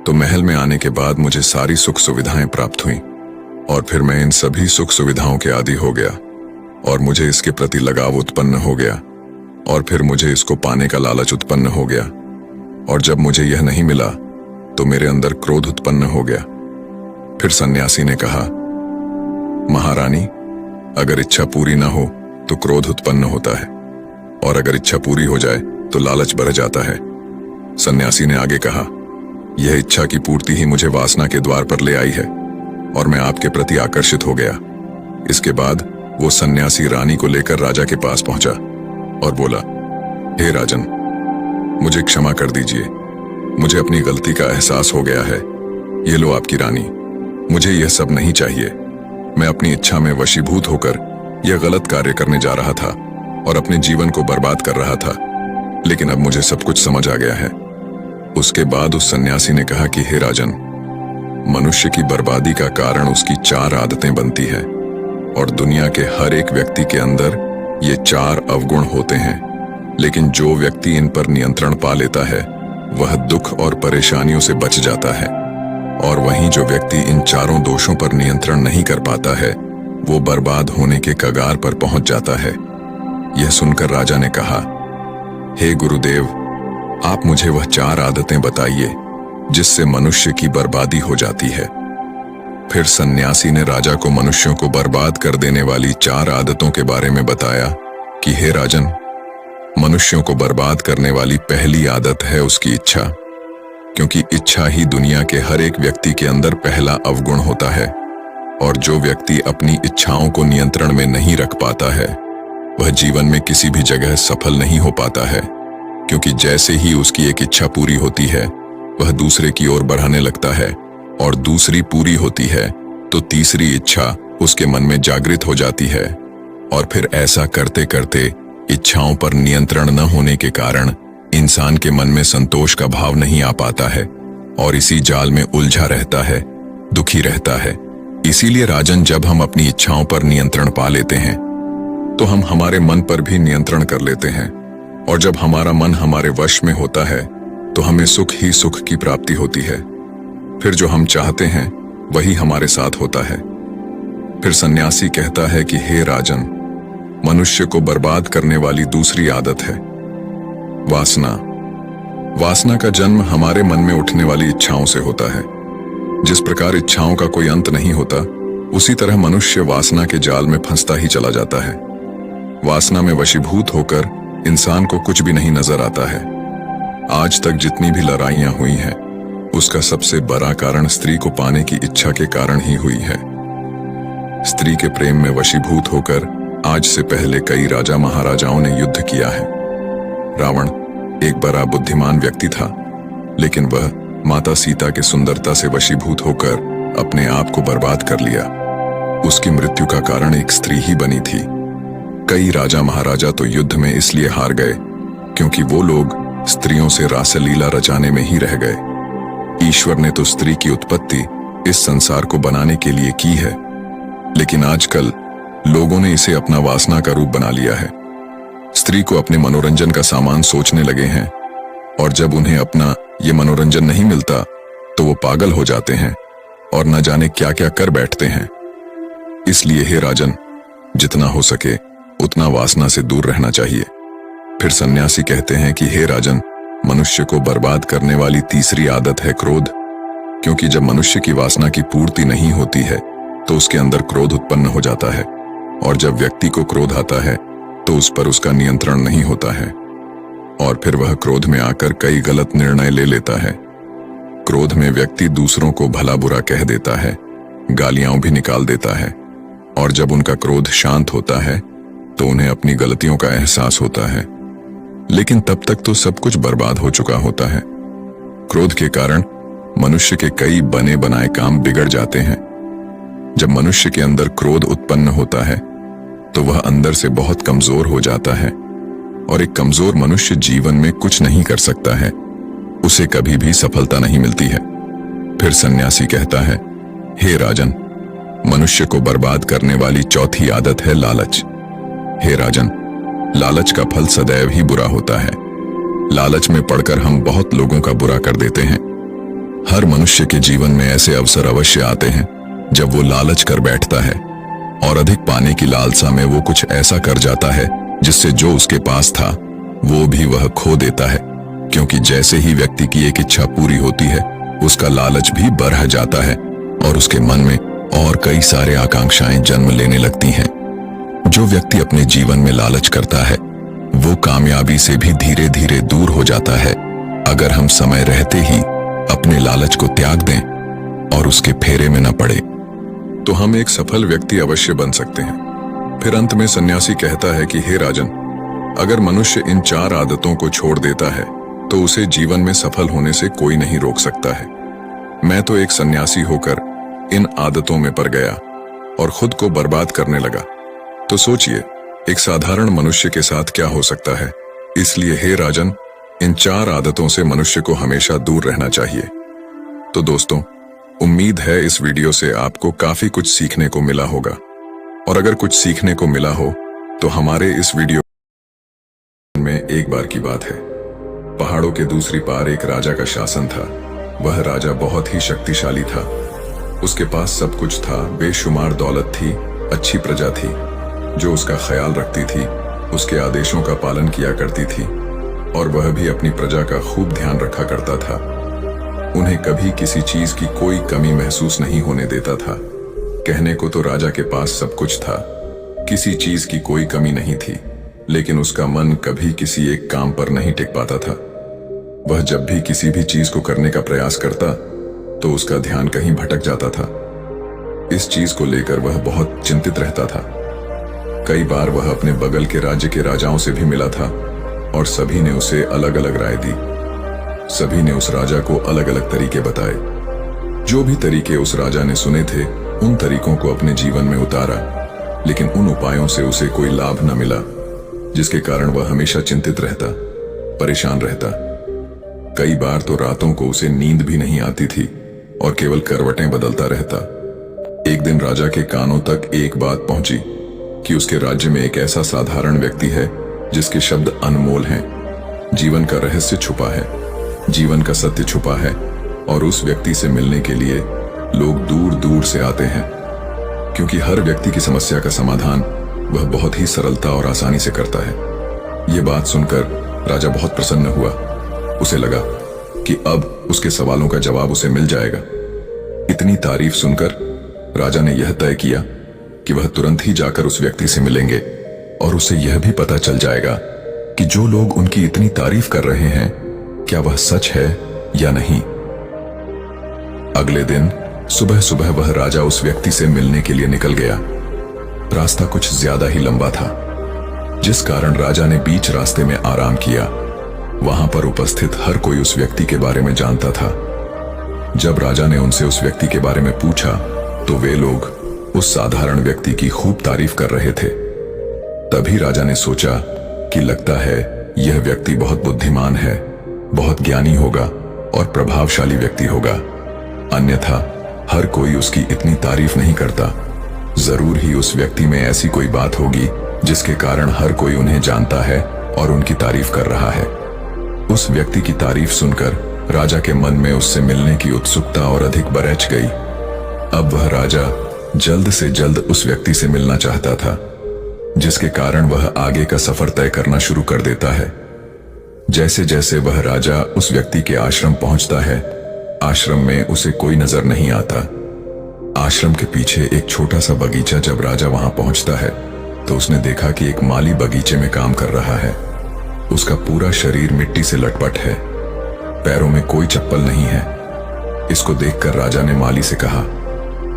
तो महल में आने के बाद मुझे सारी सुख सुविधाएं प्राप्त हुई और फिर मैं इन सभी सुख सुविधाओं के आदी हो गया और मुझे इसके प्रति लगाव उत्पन्न हो गया और फिर मुझे इसको पाने का लालच उत्पन्न हो गया और जब मुझे यह नहीं मिला तो मेरे अंदर क्रोध उत्पन्न हो गया। फिर सन्यासी ने कहा, महारानी, अगर इच्छा पूरी ना हो तो क्रोध उत्पन्न होता है और अगर इच्छा पूरी हो जाए तो लालच बढ़ जाता है। सन्यासी ने आगे कहा, यह इच्छा की पूर्ति ही मुझे वासना के द्वार पर ले आई है और मैं आपके प्रति आकर्षित हो गया। इसके बाद वो सन्यासी रानी को लेकर राजा के पास पहुंचा और बोला, हे राजन, मुझे क्षमा कर दीजिए, मुझे अपनी गलती का एहसास हो गया है। ये लो आपकी रानी, मुझे यह सब नहीं चाहिए। मैं अपनी इच्छा में वशीभूत होकर यह गलत कार्य करने जा रहा था और अपने जीवन को बर्बाद कर रहा था, लेकिन अब मुझे सब कुछ समझ आ गया है। उसके बाद उस सन्यासी ने कहा कि हे राजन, मनुष्य की बर्बादी का कारण उसकी 4 आदतें बनती है और दुनिया के हर एक व्यक्ति के अंदर ये 4 अवगुण होते हैं, लेकिन जो व्यक्ति इन पर नियंत्रण पा लेता है वह दुख और परेशानियों से बच जाता है और वहीं जो व्यक्ति इन 4 दोषों पर नियंत्रण नहीं कर पाता है वो बर्बाद होने के कगार पर पहुंच जाता है। यह सुनकर राजा ने कहा, हे गुरुदेव, आप मुझे वह 4 आदतें बताइए जिससे मनुष्य की बर्बादी हो जाती है। फिर सन्यासी ने राजा को मनुष्यों को बर्बाद कर देने वाली 4 आदतों के बारे में बताया कि हे राजन, मनुष्यों को बर्बाद करने वाली पहली आदत है उसकी इच्छा, क्योंकि इच्छा ही दुनिया के हर एक व्यक्ति के अंदर पहला अवगुण होता है और जो व्यक्ति अपनी इच्छाओं को नियंत्रण में नहीं रख पाता है वह जीवन में किसी भी जगह सफल नहीं हो पाता है, क्योंकि जैसे ही उसकी एक इच्छा पूरी होती है वह दूसरे की ओर बढ़ाने लगता है और दूसरी पूरी होती है तो तीसरी इच्छा उसके मन में जागृत हो जाती है और फिर ऐसा करते करते इच्छाओं पर नियंत्रण न होने के कारण इंसान के मन में संतोष का भाव नहीं आ पाता है और इसी जाल में उलझा रहता है, दुखी रहता है। इसीलिए राजन, जब हम अपनी इच्छाओं पर नियंत्रण पा लेते हैं तो हम हमारे मन पर भी नियंत्रण कर लेते हैं और जब हमारा मन हमारे वश में होता है तो हमें सुख ही सुख की प्राप्ति होती है। फिर जो हम चाहते हैं वही हमारे साथ होता है। फिर सन्यासी कहता है कि हे राजन, मनुष्य को बर्बाद करने वाली दूसरी आदत है वासना। वासना का जन्म हमारे मन में उठने वाली इच्छाओं से होता है। जिस प्रकार इच्छाओं का कोई अंत नहीं होता, उसी तरह मनुष्य वासना के जाल में फंसता ही चला जाता है। वासना में वशीभूत होकर इंसान को कुछ भी नहीं नजर आता है। आज तक जितनी भी लड़ाइयां हुई हैं, उसका सबसे बड़ा कारण स्त्री को पाने की इच्छा के कारण ही हुई है। स्त्री के प्रेम में वशीभूत होकर आज से पहले कई राजा महाराजाओं ने युद्ध किया है। रावण एक बड़ा बुद्धिमान व्यक्ति था, लेकिन वह माता सीता के सुंदरता से वशीभूत होकर अपने आप को बर्बाद कर लिया। उसकी मृत्यु का कारण एक स्त्री ही बनी थी। कई राजा महाराजा तो युद्ध में इसलिए हार गए क्योंकि वो लोग स्त्रियों से रासलीला रचाने में ही रह गए। ईश्वर ने तो स्त्री की उत्पत्ति इस संसार को बनाने के लिए की है, लेकिन आजकल लोगों ने इसे अपना वासना का रूप बना लिया है। स्त्री को अपने मनोरंजन का सामान सोचने लगे हैं और जब उन्हें अपना ये मनोरंजन नहीं मिलता तो वो पागल हो जाते हैं और न जाने क्या क्या कर बैठते हैं। इसलिए हे राजन, जितना हो सके उतना वासना से दूर रहना चाहिए। फिर सन्यासी कहते हैं कि हे राजन, मनुष्य को बर्बाद करने वाली तीसरी आदत है क्रोध, क्योंकि जब मनुष्य की वासना की पूर्ति नहीं होती है तो उसके अंदर क्रोध उत्पन्न हो जाता है और जब व्यक्ति को क्रोध आता है तो उस पर उसका नियंत्रण नहीं होता है। और फिर वह क्रोध में आकर कई गलत निर्णय ले लेता है। क्रोध में व्यक्ति दूसरों को भला बुरा कह देता है, गालियां भी निकाल देता है, और जब उनका क्रोध शांत होता है तो उन्हें अपनी गलतियों का एहसास होता है। लेकिन तब तक तो सब कुछ बर्बाद हो चुका होता है। क्रोध के कारण मनुष्य के कई बने बनाए काम बिगड़ जाते हैं। जब मनुष्य के अंदर क्रोध उत्पन्न होता है तो वह अंदर से बहुत कमजोर हो जाता है, और एक कमजोर मनुष्य जीवन में कुछ नहीं कर सकता है, उसे कभी भी सफलता नहीं मिलती है। फिर सन्यासी कहता है, हे राजन, मनुष्य को बर्बाद करने वाली चौथी आदत है लालच। हे राजन, लालच का फल सदैव ही बुरा होता है। लालच में पड़कर हम बहुत लोगों का बुरा कर देते हैं। हर मनुष्य के जीवन में ऐसे अवसर अवश्य आते हैं जब वो लालच कर बैठता है, और अधिक पाने की लालसा में वो कुछ ऐसा कर जाता है जिससे जो उसके पास था वो भी वह खो देता है। क्योंकि जैसे ही व्यक्ति की एक इच्छा पूरी होती है, उसका लालच भी बढ़ जाता है और उसके मन में और कई सारे आकांक्षाएं जन्म लेने लगती हैं। जो व्यक्ति अपने जीवन में लालच करता है वो कामयाबी से भी धीरे धीरे दूर हो जाता है, अगर हम समय रहते ही अपने लालच को त्याग दें और उसके फेरे में न पड़े तो हम एक सफल व्यक्ति अवश्य बन सकते हैं। फिर अंत में सन्यासी कहता है कि हे राजन, अगर मनुष्य इन 4 आदतों को छोड़ देता है तो उसे जीवन में सफल होने से कोई नहीं रोक सकता है। मैं तो एक सन्यासी होकर इन आदतों में पड़ गया और खुद को बर्बाद करने लगा। तो सोचिए, एक साधारण मनुष्य के साथ क्या हो सकता है। इसलिए हे राजन, इन 4 आदतों से मनुष्य को हमेशा दूर रहना चाहिए। तो दोस्तों, उम्मीद है इस वीडियो से आपको काफी कुछ सीखने को मिला होगा, और अगर कुछ सीखने को मिला हो तो हमारे इस वीडियो में एक बार की बात है। पहाड़ों के दूसरी पार एक राजा का शासन था। वह राजा बहुत ही शक्तिशाली था। उसके पास सब कुछ था, बेशुमार दौलत थी, अच्छी प्रजा थी जो उसका ख्याल रखती थी, उसके आदेशों का पालन किया करती थी, और वह भी अपनी प्रजा का खूब ध्यान रखा करता था। उन्हें कभी किसी चीज की कोई कमी महसूस नहीं होने देता था। कहने को तो राजा के पास सब कुछ था, किसी चीज की कोई कमी नहीं थी, लेकिन उसका मन कभी किसी एक काम पर नहीं टिक पाता था। वह जब भी किसी भी चीज को करने का प्रयास करता तो उसका ध्यान कहीं भटक जाता था। इस चीज को लेकर वह बहुत चिंतित रहता था। कई बार वह अपने बगल के राज्य के राजाओं से भी मिला था, और सभी ने उसे अलग अलग राय दी। सभी ने उस राजा को अलग अलग तरीके बताए। जो भी तरीके उस राजा ने सुने थे, उन तरीकों को अपने जीवन में उतारा, लेकिन उन उपायों से उसे कोई लाभ न मिला, जिसके कारण वह हमेशा चिंतित रहता, परेशान रहता। कई बार तो रातों को उसे नींद भी नहीं आती थी और केवल करवटें बदलता रहता। एक दिन राजा के कानों तक एक बात पहुंची कि उसके राज्य में एक ऐसा साधारण व्यक्ति है जिसके शब्द अनमोल हैं। जीवन का रहस्य छुपा है, जीवन का सत्य छुपा है, और उस व्यक्ति से मिलने के लिए लोग दूर दूर से आते हैं, क्योंकि हर व्यक्ति की समस्या का समाधान वह बहुत ही सरलता और आसानी से करता है। ये बात सुनकर राजा बहुत प्रसन्न हुआ। उसे लगा कि अब उसके सवालों का जवाब उसे मिल जाएगा। इतनी तारीफ सुनकर राजा ने यह तय किया कि वह तुरंत ही जाकर उस व्यक्ति से मिलेंगे, और उसे यह भी पता चल जाएगा कि जो लोग उनकी इतनी तारीफ कर रहे हैं, क्या वह सच है या नहीं। अगले दिन सुबह सुबह वह राजा उस व्यक्ति से मिलने के लिए निकल गया। रास्ता कुछ ज्यादा ही लंबा था, जिस कारण राजा ने बीच रास्ते में आराम किया। वहां पर उपस्थित हर कोई उस व्यक्ति के बारे में जानता था। जब राजा ने उनसे उस व्यक्ति के बारे में पूछा तो वे लोग उस साधारण व्यक्ति की खूब तारीफ कर रहे थे। तभी राजा ने सोचा कि लगता है यह व्यक्ति बहुत बुद्धिमान है, बहुत ज्ञानी होगा और प्रभावशाली व्यक्ति होगा, अन्यथा हर कोई उसकी इतनी तारीफ नहीं करता। जरूर ही उस व्यक्ति में ऐसी कोई बात होगी जिसके कारण हर कोई उन्हें जानता है और उनकी तारीफ कर रहा है। उस व्यक्ति की तारीफ सुनकर राजा के मन में उससे मिलने की उत्सुकता और अधिक बढ़ गई। अब वह राजा जल्द से जल्द उस व्यक्ति से मिलना चाहता था, जिसके कारण वह आगे का सफर तय करना शुरू कर देता है। जैसे जैसे वह राजा उस व्यक्ति के आश्रम पहुंचता है, आश्रम में उसे कोई नजर नहीं आता। आश्रम के पीछे एक छोटा सा बगीचा। जब राजा वहां पहुंचता है तो उसने देखा कि एक माली बगीचे में काम कर रहा है। उसका पूरा शरीर मिट्टी से लटपट है, पैरों में कोई चप्पल नहीं है। इसको देखकर राजा ने माली से कहा,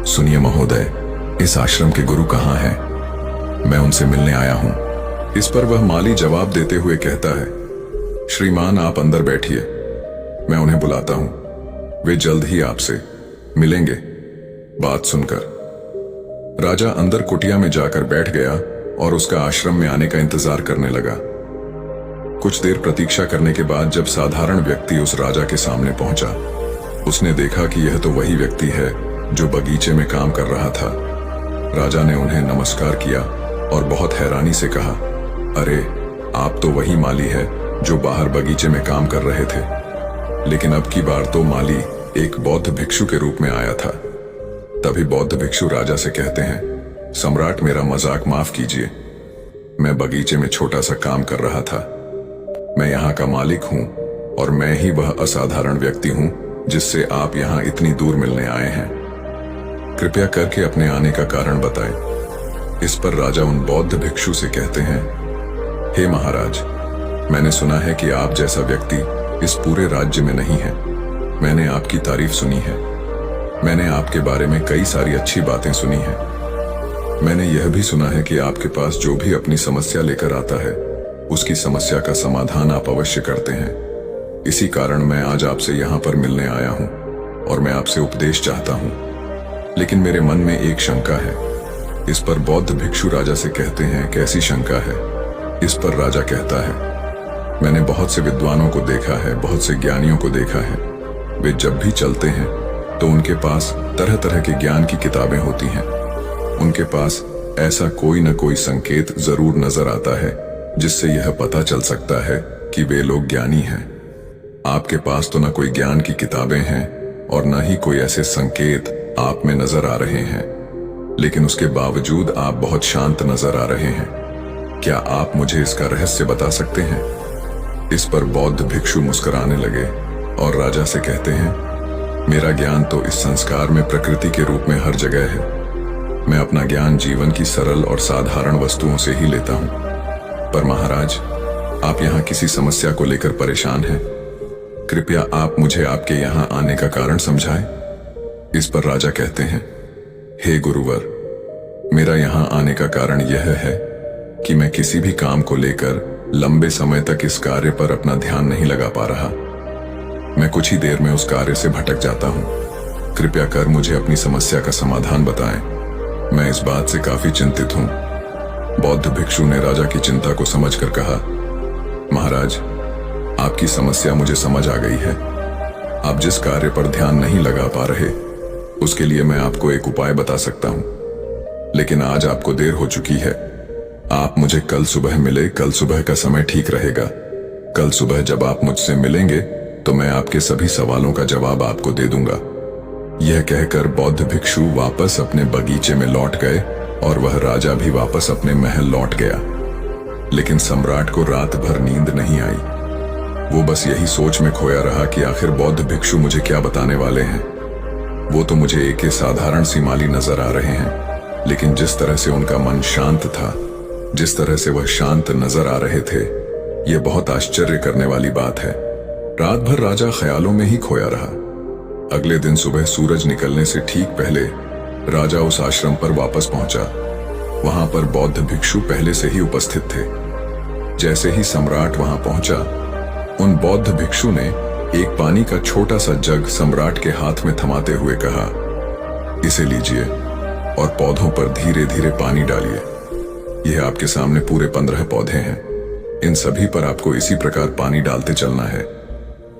सुनिए महोदय, इस आश्रम के गुरु कहाँ हैं? मैं उनसे मिलने आया हूं। इस पर वह माली जवाब देते हुए कहता है, श्रीमान आप अंदर बैठिए, मैं उन्हें बुलाता हूं, वे जल्द ही आपसे मिलेंगे। बात सुनकर राजा अंदर कुटिया में जाकर बैठ गया और उसका आश्रम में आने का इंतजार करने लगा। कुछ देर प्रतीक्षा करने के बाद जब साधारण व्यक्ति उस राजा के सामने पहुंचा, उसने देखा कि यह तो वही व्यक्ति है जो बगीचे में काम कर रहा था। राजा ने उन्हें नमस्कार किया और बहुत हैरानी से कहा, अरे आप तो वही माली है जो बाहर बगीचे में काम कर रहे थे। लेकिन अब की बार तो माली एक बौद्ध भिक्षु के रूप में आया था। तभी बौद्ध भिक्षु राजा से कहते हैं, सम्राट मेरा मजाक माफ कीजिए, मैं बगीचे में छोटा सा काम कर रहा था। मैं यहाँ का मालिक हूँ और मैं ही वह असाधारण व्यक्ति हूँ जिससे आप यहाँ इतनी दूर मिलने आए हैं। कृपया करके अपने आने का कारण बताएं। इस पर राजा उन बौद्ध भिक्षु से कहते हैं, हे महाराज, मैंने सुना है कि आप जैसा व्यक्ति इस पूरे राज्य में नहीं है। मैंने आपकी तारीफ सुनी है, मैंने आपके बारे में कई सारी अच्छी बातें सुनी हैं। मैंने यह भी सुना है कि आपके पास जो भी अपनी समस्या लेकर आता है उसकी समस्या का समाधान आप अवश्य करते हैं। इसी कारण मैं आज आपसे यहाँ पर मिलने आया हूँ और मैं आपसे उपदेश चाहता हूँ। लेकिन मेरे मन में एक शंका है। इस पर बौद्ध भिक्षु राजा से कहते हैं, कैसी शंका है? इस पर राजा कहता है, मैंने बहुत से विद्वानों को देखा है, बहुत से ज्ञानियों को देखा है। वे जब भी चलते हैं तो उनके पास तरह तरह के ज्ञान की किताबें होती हैं। उनके पास ऐसा कोई न कोई संकेत जरूर नजर आता है जिससे यह पता चल सकता है कि वे लोग ज्ञानी हैं। आपके पास तो न कोई ज्ञान की किताबें हैं और न ही कोई ऐसे संकेत आप में नजर आ रहे हैं, लेकिन उसके बावजूद आप बहुत शांत नजर आ रहे हैं। क्या आप मुझे इसका रहस्य बता सकते हैं? इस पर बौद्ध भिक्षु मुस्कुराने लगे और राजा से कहते हैं, मेरा ज्ञान तो इस संस्कार में प्रकृति के रूप में हर जगह है। मैं अपना ज्ञान जीवन की सरल और साधारण वस्तुओं से ही लेता हूं। पर महाराज, आप यहाँ किसी समस्या को लेकर परेशान हैं। कृपया आप मुझे आपके यहाँ आने का कारण समझाएं। इस पर राजा कहते हैं, हे गुरुवर, मेरा यहाँ आने का कारण यह है कि मैं किसी भी काम को लेकर लंबे समय तक इस कार्य पर अपना ध्यान नहीं लगा पा रहा। मैं कुछ ही देर में उस कार्य से भटक जाता हूँ। कृपया कर मुझे अपनी समस्या का समाधान बताएं। मैं इस बात से काफी चिंतित हूँ। बौद्ध भिक्षु ने राजा की चिंता को समझकर कहा, महाराज, आपकी समस्या मुझे समझ आ गई है। आप जिस कार्य पर ध्यान नहीं लगा पा रहे उसके लिए मैं आपको एक उपाय बता सकता हूं, लेकिन आज आपको देर हो चुकी है। आप मुझे कल सुबह मिले, कल सुबह का समय ठीक रहेगा। कल सुबह जब आप मुझसे मिलेंगे तो मैं आपके सभी सवालों का जवाब आपको दे दूंगा। यह कहकर बौद्ध भिक्षु वापस अपने बगीचे में लौट गए और वह राजा भी वापस अपने महल लौट गया। लेकिन सम्राट को रात भर नींद नहीं आई। वो बस यही सोच में खोया रहा कि आखिर बौद्ध भिक्षु मुझे क्या बताने वाले हैं। वो तो मुझे एक साधारण सी माली नजर आ रहे हैं, लेकिन जिस तरह से उनका मन शांत था, जिस तरह से वह शांत नजर आ रहे थे, यह बहुत आश्चर्य करने वाली बात है। रात भर राजा ख्यालों में ही खोया रहा। अगले दिन सुबह सूरज निकलने से ठीक पहले राजा उस आश्रम पर वापस पहुंचा। वहां पर बौद्ध भिक्षु पहले से ही उपस्थित थे। जैसे ही सम्राट वहां पहुंचा, उन बौद्ध भिक्षु ने एक पानी का छोटा सा जग सम्राट के हाथ में थमाते हुए कहा, इसे लीजिए और पौधों पर धीरे धीरे पानी डालिए। यह आपके सामने पूरे 15 पौधे हैं। इन सभी पर आपको इसी प्रकार पानी डालते चलना है।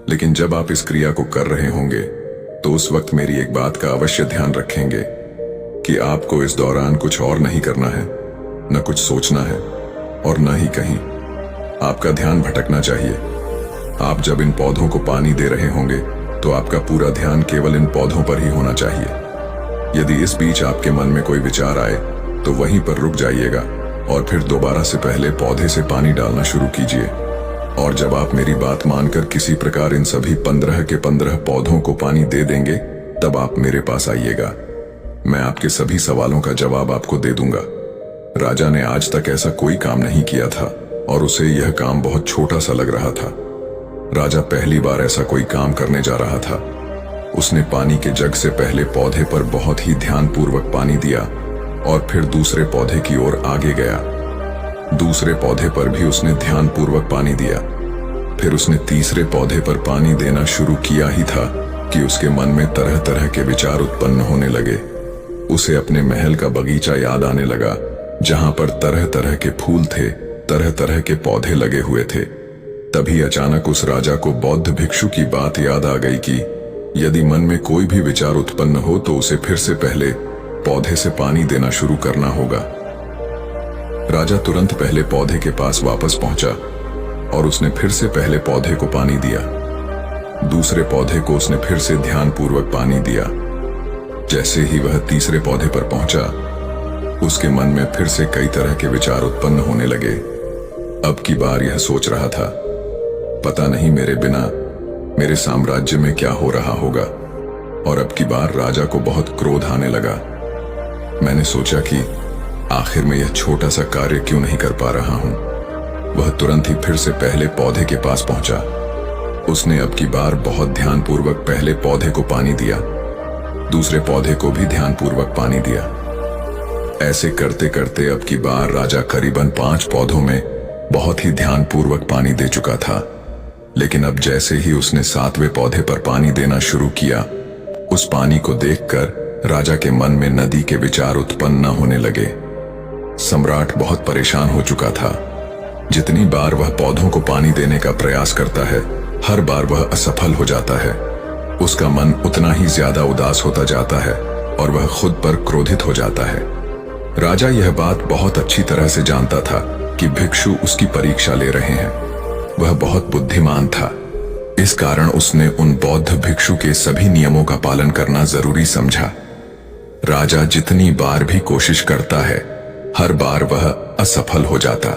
लेकिन जब आप इस क्रिया को कर रहे होंगे तो उस वक्त मेरी एक बात का अवश्य ध्यान रखेंगे कि आपको इस दौरान कुछ और नहीं करना है, न कुछ सोचना है और न ही कहीं आपका ध्यान भटकना चाहिए। आप जब इन पौधों को पानी दे रहे होंगे तो आपका पूरा ध्यान केवल इन पौधों पर ही होना चाहिए। यदि इस बीच आपके मन में कोई विचार आए तो वहीं पर रुक जाइएगा और फिर दोबारा से पहले पौधे से पानी डालना शुरू कीजिए। और जब आप मेरी बात मानकर किसी प्रकार इन सभी 15 के 15 पौधों को पानी दे देंगे, तब आप मेरे पास आइएगा। मैं आपके सभी सवालों का जवाब आपको दे दूंगा। राजा ने आज तक ऐसा कोई काम नहीं किया था और उसे यह काम बहुत छोटा सा लग रहा था। राजा पहली बार ऐसा कोई काम करने जा रहा था। उसने पानी के जग से पहले पौधे पर बहुत ही ध्यानपूर्वक पानी दिया और फिर दूसरे पौधे की ओर आगे गया। दूसरे पौधे पर भी उसने ध्यानपूर्वक पानी दिया। फिर उसने तीसरे पौधे पर पानी देना शुरू किया ही था कि उसके मन में तरह तरह के विचार उत्पन्न होने लगे। उसे अपने महल का बगीचा याद आने लगा, जहां पर तरह तरह के फूल थे, तरह तरह के पौधे लगे हुए थे। तभी अचानक उस राजा को बौद्ध भिक्षु की बात याद आ गई कि यदि मन में कोई भी विचार उत्पन्न हो तो उसे फिर से पहले पौधे से पानी देना शुरू करना होगा। राजा तुरंत पहले पौधे के पास वापस पहुंचा और उसने फिर से पहले पौधे को पानी दिया। दूसरे पौधे को उसने फिर से ध्यानपूर्वक पानी दिया। जैसे ही वह तीसरे पौधे पर पहुंचा, उसके मन में फिर से कई तरह के विचार उत्पन्न होने लगे। अब की बार यह सोच रहा था, पता नहीं मेरे बिना मेरे साम्राज्य में क्या हो रहा होगा। और अब की बार राजा को बहुत क्रोध आने लगा। मैंने सोचा कि आखिर में यह छोटा सा कार्य क्यों नहीं कर पा रहा हूं। वह तुरंत ही फिर से पहले पौधे के पास पहुंचा। उसने अब की बार बहुत ध्यानपूर्वक पहले पौधे को पानी दिया, दूसरे पौधे को भी ध्यानपूर्वक पानी दिया। ऐसे करते करते अब की बार राजा करीबन 5 पौधों में बहुत ही ध्यानपूर्वक पानी दे चुका था। लेकिन अब जैसे ही उसने 7वें पौधे पर पानी देना शुरू किया, उस पानी को देखकर राजा के मन में नदी के विचार उत्पन्न न होने लगे। सम्राट बहुत परेशान हो चुका था। जितनी बार वह पौधों को पानी देने का प्रयास करता है, हर बार वह असफल हो जाता है। उसका मन उतना ही ज्यादा उदास होता जाता है और वह खुद पर क्रोधित हो जाता है। राजा यह बात बहुत अच्छी तरह से जानता था कि भिक्षु उसकी परीक्षा ले रहे हैं। वह बहुत बुद्धिमान था। इस कारण उसने उन बौद्ध भिक्षु के सभी नियमों का पालन करना जरूरी समझा। राजा जितनी बार भी कोशिश करता है, हर बार वह असफल हो जाता।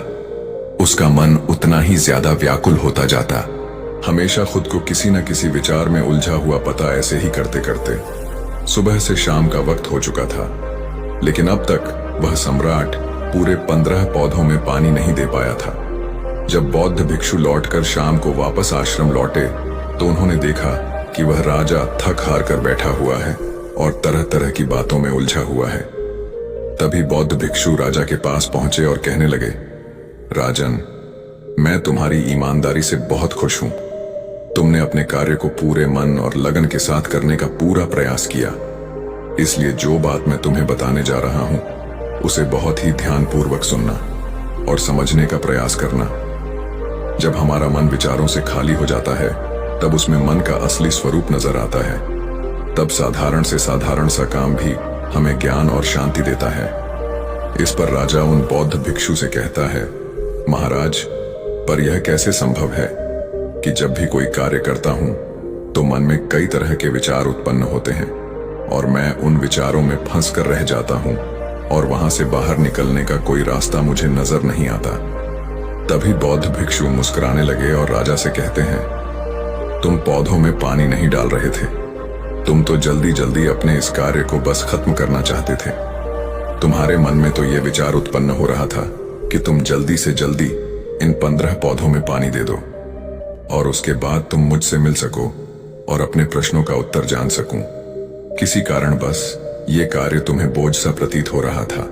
उसका मन उतना ही ज्यादा व्याकुल होता जाता। हमेशा खुद को किसी न किसी विचार में उलझा हुआ पता ऐसे ही करते करते सुबह से शाम का वक्त हो चुका था। लेकिन अब तक वह सम्राट पूरे 15 पौधों में पानी नहीं दे पाया था। जब बौद्ध भिक्षु लौटकर शाम को वापस आश्रम लौटे तो उन्होंने देखा कि वह राजा थक हार कर बैठा हुआ है और तरह तरह की बातों में उलझा हुआ है। तभी बौद्ध भिक्षु राजा के पास पहुंचे और कहने लगे, राजन, मैं तुम्हारी ईमानदारी से बहुत खुश हूं। तुमने अपने कार्य को पूरे मन और लगन के साथ करने का पूरा प्रयास किया। इसलिए जो बात मैं तुम्हें बताने जा रहा हूं, उसे बहुत ही ध्यानपूर्वक सुनना और समझने का प्रयास करना। जब हमारा मन विचारों से खाली हो जाता है, तब उसमें मन का असली स्वरूप नजर आता है। तब साधारण से साधारण सा काम भी हमें ज्ञान और शांति देता है। इस पर राजा उन बौद्ध भिक्षु से कहता है, महाराज, पर यह कैसे संभव है कि जब भी कोई कार्य करता हूं तो मन में कई तरह के विचार उत्पन्न होते हैं और मैं उन विचारों में फंस कर रह जाता हूं और वहां से बाहर निकलने का कोई रास्ता मुझे नजर नहीं आता। तभी बौद्ध भिक्षु मुस्कुराने लगे और राजा से कहते हैं, तुम पौधों में पानी नहीं डाल रहे थे। तुम तो जल्दी जल्दी अपने इस कार्य को बस खत्म करना चाहते थे। तुम्हारे मन में तो यह विचार उत्पन्न हो रहा था कि तुम जल्दी से जल्दी इन 15 पौधों में पानी दे दो और उसके बाद तुम मुझसे मिल सको और अपने प्रश्नों का उत्तर जान सकूं। किसी कारण बस ये कार्य तुम्हें बोझ सा प्रतीत हो रहा था,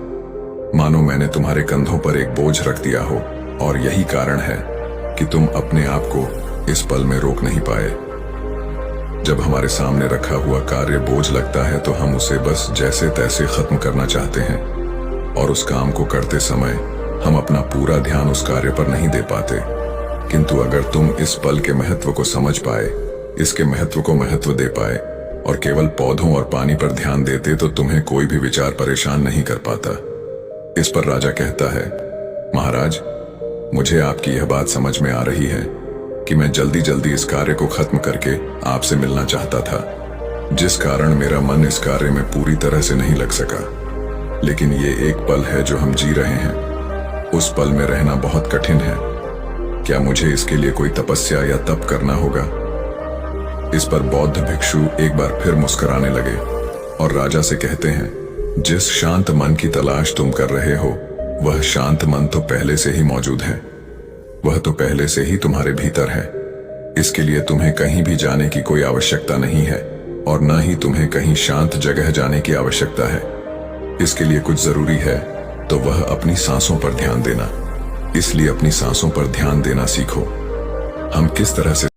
मानो मैंने तुम्हारे कंधों पर एक बोझ रख दिया हो, और यही कारण है कि तुम अपने आप को इस पल में रोक नहीं पाए। जब हमारे सामने रखा हुआ कार्य बोझ लगता है तो हम उसे बस जैसे तैसे खत्म करना चाहते हैं और उस काम को करते समय हम अपना पूरा ध्यान उस कार्य पर नहीं दे पाते। किंतु अगर तुम इस पल के महत्व को समझ पाए, इसके महत्व को महत्व दे पाए और केवल पौधों और पानी पर ध्यान देते, तो तुम्हें कोई भी विचार परेशान नहीं कर पाता। इस पर राजा कहता है, महाराज, मुझे आपकी यह बात समझ में आ रही है कि मैं जल्दी जल्दी इस कार्य को खत्म करके आपसे मिलना चाहता था, जिस कारण मेरा मन इस कार्य में पूरी तरह से नहीं लग सका। लेकिन ये एक पल है जो हम जी रहे हैं, उस पल में रहना बहुत कठिन है। क्या मुझे इसके लिए कोई तपस्या या तप करना होगा? इस पर बौद्ध भिक्षु एक बार फिर मुस्कुराने लगे और राजा से कहते हैं, जिस शांत मन की तलाश तुम कर रहे हो, वह शांत मन तो पहले से ही मौजूद है। वह तो पहले से ही तुम्हारे भीतर है। इसके लिए तुम्हें कहीं भी जाने की कोई आवश्यकता नहीं है और न ही तुम्हें कहीं शांत जगह जाने की आवश्यकता है। इसके लिए कुछ जरूरी है तो वह अपनी सांसों पर ध्यान देना। इसलिए अपनी सांसों पर ध्यान देना सीखो। हम किस तरह से